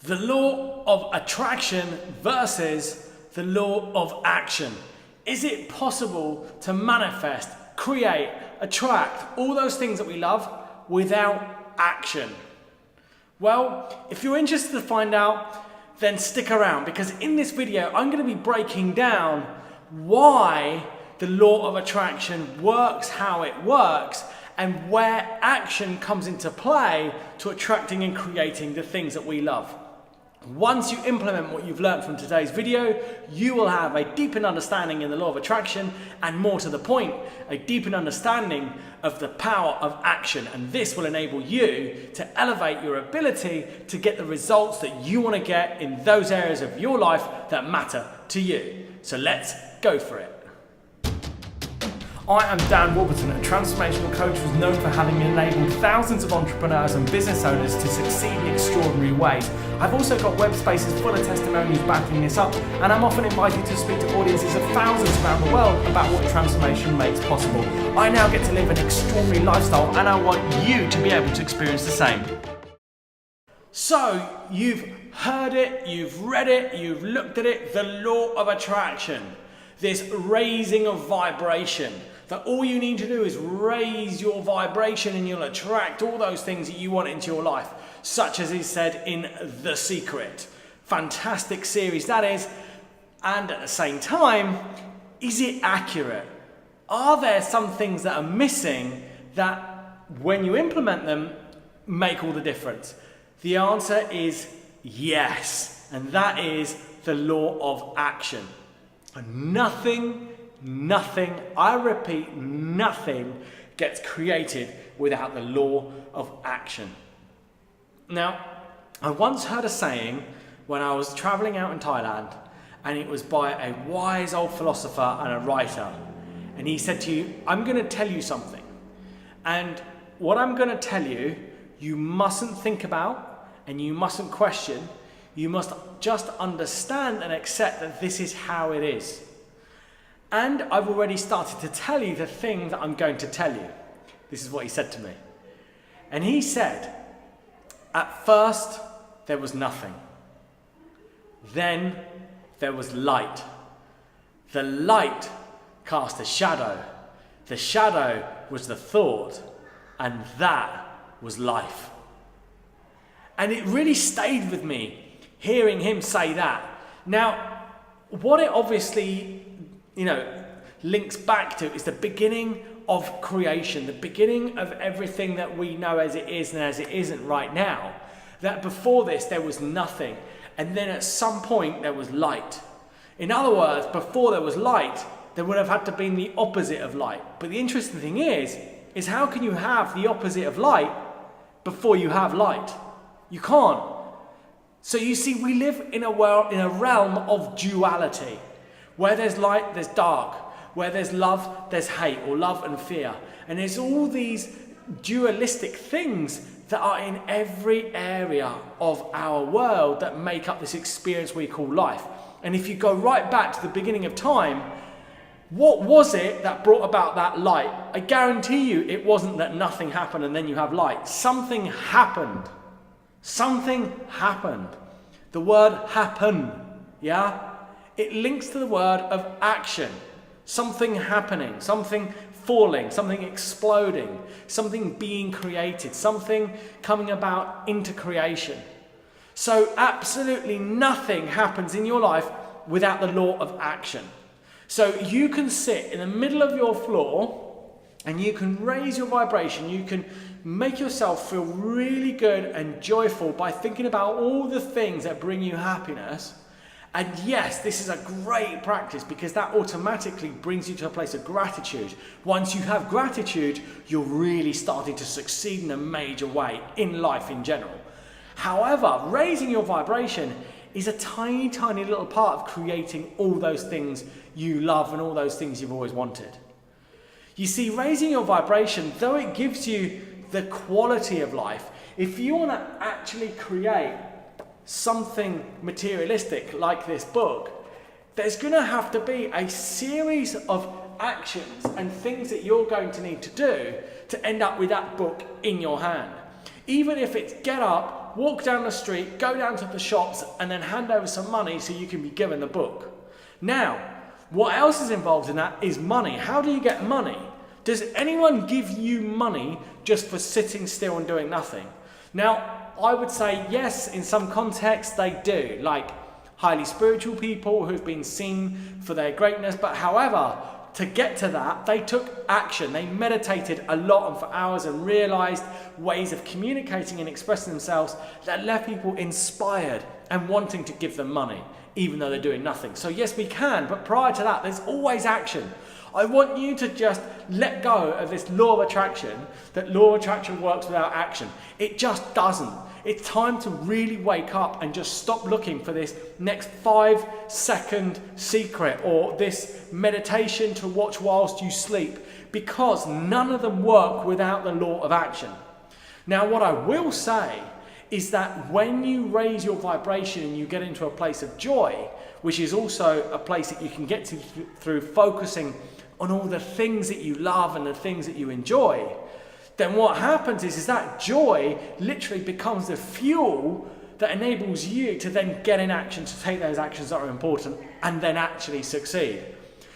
The law of attraction versus the law of action. Is it possible to manifest, create, attract all those things that we love without action? Well, if you're interested to find out, then stick around, because in this video I'm going to be breaking down why the law of attraction works how it works and where action comes into play to attracting and creating the things that we love. Once you implement what you've learned from today's video, you will have a deepened understanding in the law of attraction, and more to the point, a deepened understanding of the power of action. And this will enable you to elevate your ability to get the results that you want to get in those areas of your life that matter to you. So let's go for it. I am Dan Warburton, a transformational coach who's known for having enabled thousands of entrepreneurs and business owners to succeed in extraordinary ways. I've also got web spaces full of testimonies backing this up, and I'm often invited to speak to audiences of thousands around the world about what transformation makes possible. I now get to live an extraordinary lifestyle, and I want you to be able to experience the same. So, you've heard it, you've read it, you've looked at it, the law of attraction. This raising of vibration, that all you need to do is raise your vibration and you'll attract all those things that you want into your life, such as is said in The Secret. Fantastic series that is, and at the same time, is it accurate? Are there some things that are missing that when you implement them make all the difference? The answer is yes, and that is the law of action. And nothing, I repeat, nothing gets created without the law of action. Now, I once heard a saying when I was traveling out in Thailand, and it was by a wise old philosopher and a writer. And he said to you, I'm going to tell you something. And what I'm going to tell you, you mustn't think about and you mustn't question. You must just understand and accept that this is how it is. And I've already started to tell you the thing that I'm going to tell you. This is what he said to me. And he said, at first there was nothing. Then there was light. The light cast a shadow. The shadow was the thought. And that was life. And it really stayed with me, hearing him say that. Now, what it obviously, links back to is the beginning of creation, the beginning of everything that we know as it is and as it isn't right now. That before this, there was nothing. And then at some point, there was light. In other words, before there was light, there would have had to be the opposite of light. But the interesting thing is how can you have the opposite of light before you have light? You can't. So you see, we live in a world, in a realm of duality. Where there's light, there's dark. Where there's love, there's hate, or love and fear. And there's all these dualistic things that are in every area of our world that make up this experience we call life. And if you go right back to the beginning of time, what was it that brought about that light? I guarantee you it wasn't that nothing happened and then you have light. Something happened. Something happened. The word happen, yeah? It links to the word of action. Something happening, something falling, something exploding, something being created, something coming about into creation. So absolutely nothing happens in your life without the law of action. So you can sit in the middle of your floor and you can raise your vibration, you can make yourself feel really good and joyful by thinking about all the things that bring you happiness. And yes, this is a great practice because that automatically brings you to a place of gratitude. Once you have gratitude, you're really starting to succeed in a major way in life in general. However, raising your vibration is a tiny, tiny little part of creating all those things you love and all those things you've always wanted. You see, raising your vibration, though it gives you the quality of life, if you want to actually create something materialistic like this book, there's going to have to be a series of actions and things that you're going to need to do to end up with that book in your hand. Even if it's get up, walk down the street, go down to the shops, and then hand over some money so you can be given the book. Now, what else is involved in that is money. How do you get money? Does anyone give you money just for sitting still and doing nothing? Now, I would say yes, in some contexts they do, like highly spiritual people who've been seen for their greatness, but however, to get to that, they took action. They meditated a lot and for hours and realized ways of communicating and expressing themselves that left people inspired and wanting to give them money, even though they're doing nothing. So yes, we can, but prior to that, there's always action. I want you to just let go of this law of attraction, that law of attraction works without action. It just doesn't. It's time to really wake up and just stop looking for this next 5-second secret or this meditation to watch whilst you sleep, because none of them work without the law of action. Now, what I will say is that when you raise your vibration and you get into a place of joy, which is also a place that you can get to through focusing on all the things that you love and the things that you enjoy, then what happens is that joy literally becomes the fuel that enables you to then get in action, to take those actions that are important and then actually succeed.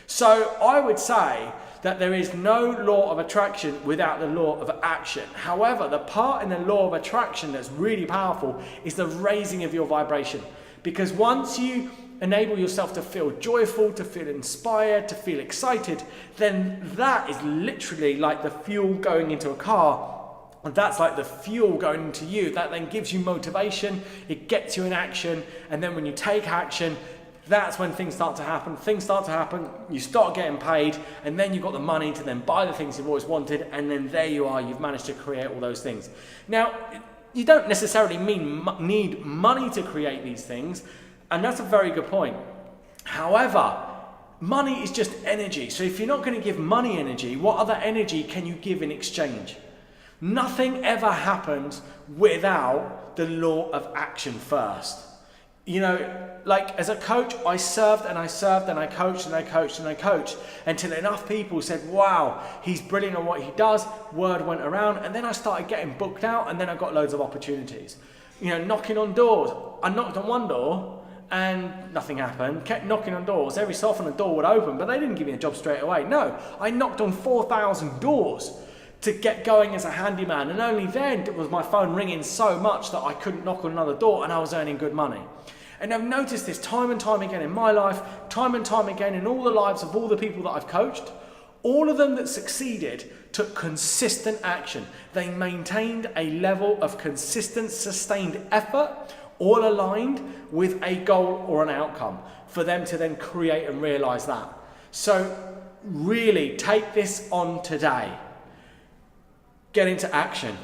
So I would say that there is no law of attraction without the law of action. However, the part in the law of attraction that's really powerful is the raising of your vibration. Because once you enable yourself to feel joyful, to feel inspired, to feel excited, then that is literally like the fuel going into a car. And that's like the fuel going into you. That then gives you motivation, it gets you in action, and then when you take action, that's when things start to happen. Things start to happen, you start getting paid, and then you've got the money to then buy the things you've always wanted, and then there you are, you've managed to create all those things. Now, you don't necessarily need money to create these things, and that's a very good point. However, money is just energy. So if you're not going to give money energy, what other energy can you give in exchange? Nothing ever happens without the law of action first. You know, like as a coach, I served and I served and I coached and I coached and I coached until enough people said, wow, he's brilliant at what he does. Word went around, and then I started getting booked out, and then I got loads of opportunities. You know, knocking on doors. I knocked on one door and nothing happened. Kept knocking on doors. Every so often a door would open, but they didn't give me a job straight away. No, I knocked on 4,000 doors to get going as a handyman, and only then was my phone ringing so much that I couldn't knock on another door, and I was earning good money. And I've noticed this time and time again in my life, time and time again in all the lives of all the people that I've coached. All of them that succeeded took consistent action. They maintained a level of consistent, sustained effort, all aligned with a goal or an outcome for them to then create and realize that. So really take this on today. Get into action.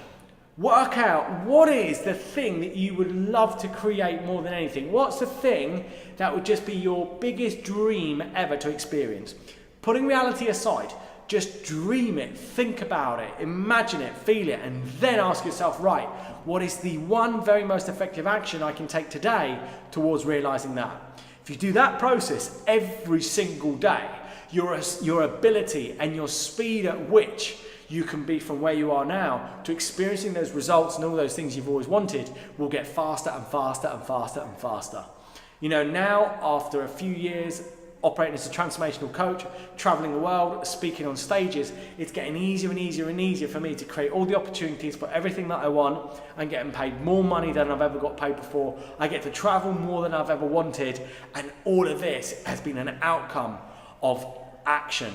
Work out what is the thing that you would love to create more than anything. What's the thing that would just be your biggest dream ever to experience? Putting reality aside, just dream it, think about it, imagine it, feel it, and then ask yourself, right, what is the one very most effective action I can take today towards realizing that? If you do that process every single day, your ability and your speed at which you can be from where you are now to experiencing those results and all those things you've always wanted will get faster and faster and faster and faster. You know, now after a few years operating as a transformational coach, traveling the world, speaking on stages, it's getting easier and easier and easier for me to create all the opportunities for everything that I want. I'm getting paid more money than I've ever got paid before. I get to travel more than I've ever wanted. And all of this has been an outcome of action,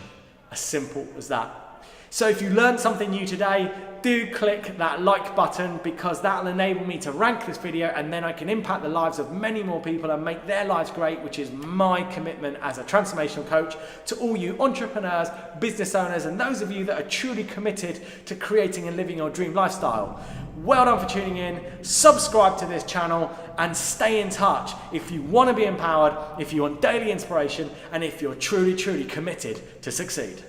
as simple as that. So if you learned something new today, do click that like button, because that will enable me to rank this video, and then I can impact the lives of many more people and make their lives great, which is my commitment as a transformational coach to all you entrepreneurs, business owners, and those of you that are truly committed to creating and living your dream lifestyle. Well done for tuning in. Subscribe to this channel and stay in touch if you want to be empowered, if you want daily inspiration, and if you're truly, truly committed to succeed.